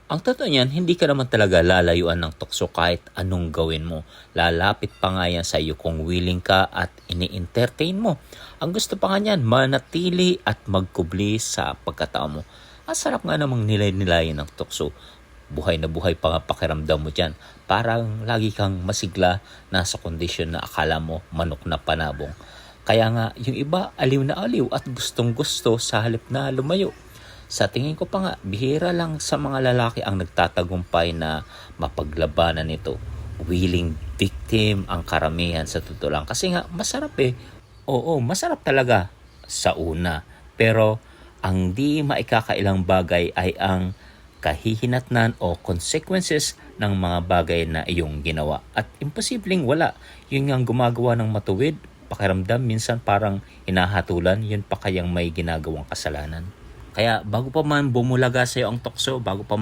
Ang totoo niyan, hindi ka naman talaga lalayuan ng tukso kahit anong gawin mo. Lalapit pa nga yan sa iyo kung willing ka at ini-entertain mo. Ang gusto pa nga niyan, manatili at magkubli sa pagkatao mo. Ang sarap nga namang nilay-nilayan ng tukso. Buhay na buhay pa nga pakiramdam mo dyan. Parang lagi kang masigla, nasa kondisyon na akala mo manok na panabong. Kaya nga, yung iba aliw na aliw at gustong gusto sa halip na lumayo. Sa tingin ko pa nga, bihira lang sa mga lalaki ang nagtatagumpay na mapaglabanan nito. Willing victim ang karamihan sa totoo lang. Kasi nga, masarap eh. Oo, masarap talaga sa una. Pero, ang di maikakailang bagay ay ang kahihinatnan o consequences ng mga bagay na iyong ginawa. At imposibleng wala. Yun nga gumagawa ng matuwid, pakiramdam minsan parang hinahatulan, yun pa kayang may ginagawang kasalanan. Kaya bago pa man bumulaga sa iyo ang tukso, bago pa man